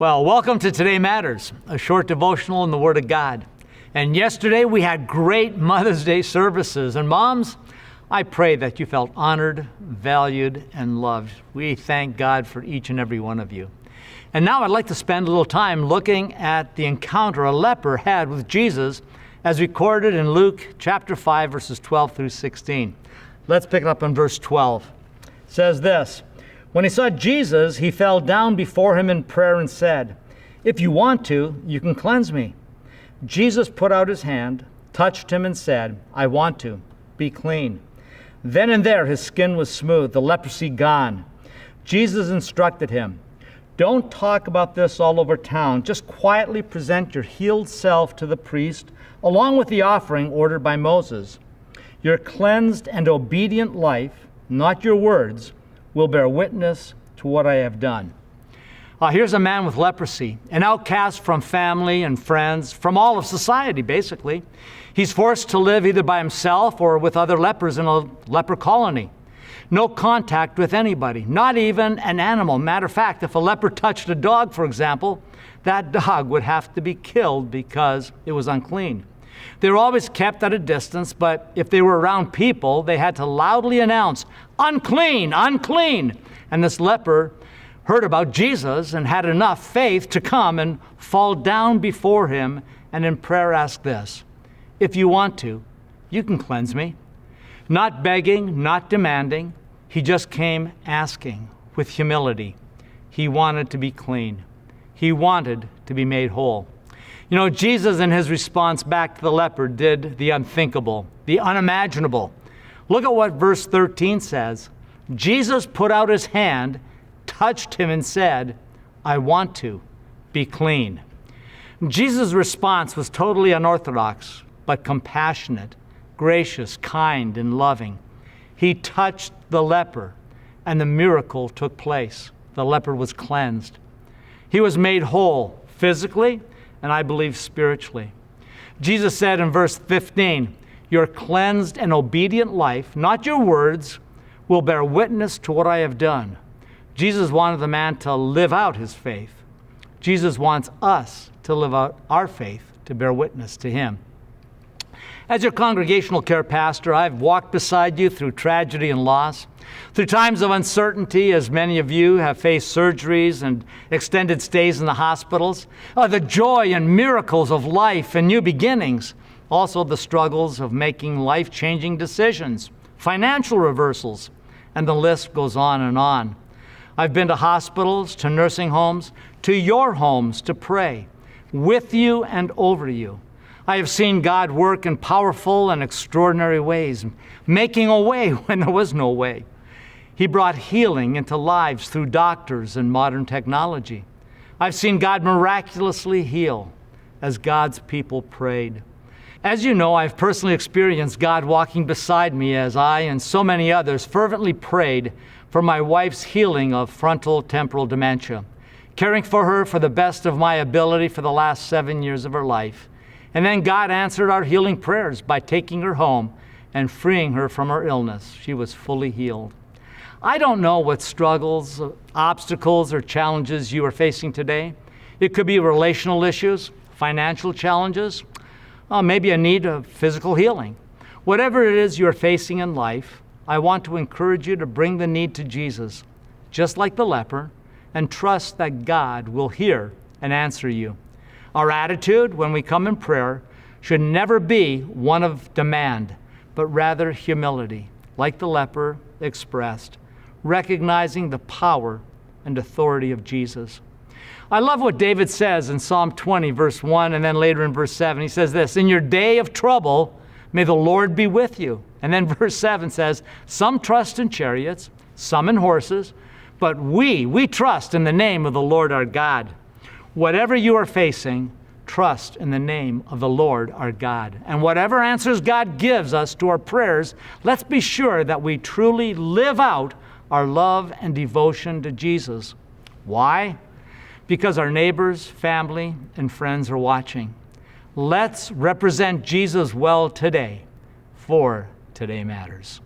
Well, welcome to Today Matters, a short devotional in the Word of God. And yesterday we had great Mother's Day services. And moms, I pray that you felt honored, valued, and loved. We thank God for each and every one of you. And now I'd like to spend a little time looking at the encounter a leper had with Jesus as recorded in Luke chapter 5, verses 12 through 16. Let's pick it up in verse 12. It says this: When he saw Jesus, he fell down before him in prayer and said, "If you want to, you can cleanse me." Jesus put out his hand, touched him, and said, "I want to. Be clean." Then and there his skin was smooth, the leprosy gone. Jesus instructed him, "Don't talk about this all over town. Just quietly present your healed self to the priest, along with the offering ordered by Moses. Your cleansed and obedient life, not your words, will bear witness to what I have done." Here's a man with leprosy, an outcast from family and friends, from all of society, basically. He's forced to live either by himself or with other lepers in a leper colony. No contact with anybody, not even an animal. Matter of fact, if a leper touched a dog, for example, that dog would have to be killed because it was unclean. They were always kept at a distance, but if they were around people, they had to loudly announce, "Unclean, unclean!" And this leper heard about Jesus and had enough faith to come and fall down before him and in prayer ask this: "If you want to, you can cleanse me." Not begging, not demanding. He just came asking with humility. He wanted to be clean. He wanted to be made whole. You know, Jesus in his response back to the leper did the unthinkable, the unimaginable. Look at what verse 13 says. Jesus put out his hand, touched him, and said, "I want to. Be clean." Jesus' response was totally unorthodox, but compassionate, gracious, kind, and loving. He touched the leper, and the miracle took place. The leper was cleansed. He was made whole physically, and I believe spiritually. Jesus said in verse 15, "Your cleansed and obedient life, not your words, will bear witness to what I have done." Jesus wanted the man to live out his faith. Jesus wants us to live out our faith to bear witness to him. As your congregational care pastor, I've walked beside you through tragedy and loss, through times of uncertainty, as many of you have faced surgeries and extended stays in the hospitals, the joy and miracles of life and new beginnings, also the struggles of making life-changing decisions, financial reversals, and the list goes on and on. I've been to hospitals, to nursing homes, to your homes to pray with you and over you. I have seen God work in powerful and extraordinary ways, making a way when there was no way. He brought healing into lives through doctors and modern technology. I've seen God miraculously heal as God's people prayed. As you know, I've personally experienced God walking beside me as I and so many others fervently prayed for my wife's healing of frontal temporal dementia, caring for her for the best of my ability for the last 7 years of her life. And then God answered our healing prayers by taking her home and freeing her from her illness. She was fully healed. I don't know what struggles, obstacles, or challenges you are facing today. It could be relational issues, financial challenges, maybe a need of physical healing. Whatever it is you're facing in life, I want to encourage you to bring the need to Jesus, just like the leper, and trust that God will hear and answer you. Our attitude when we come in prayer should never be one of demand, but rather humility, like the leper expressed, recognizing the power and authority of Jesus. I love what David says in Psalm 20, verse 1, and then later in verse 7. He says this: "In your day of trouble, may the Lord be with you." And then verse 7 says, "Some trust in chariots, some in horses, but we trust in the name of the Lord our God." Whatever you are facing, trust in the name of the Lord our God. And whatever answers God gives us to our prayers, let's be sure that we truly live out our love and devotion to Jesus. Why? Because our neighbors, family, and friends are watching. Let's represent Jesus well today, for Today Matters.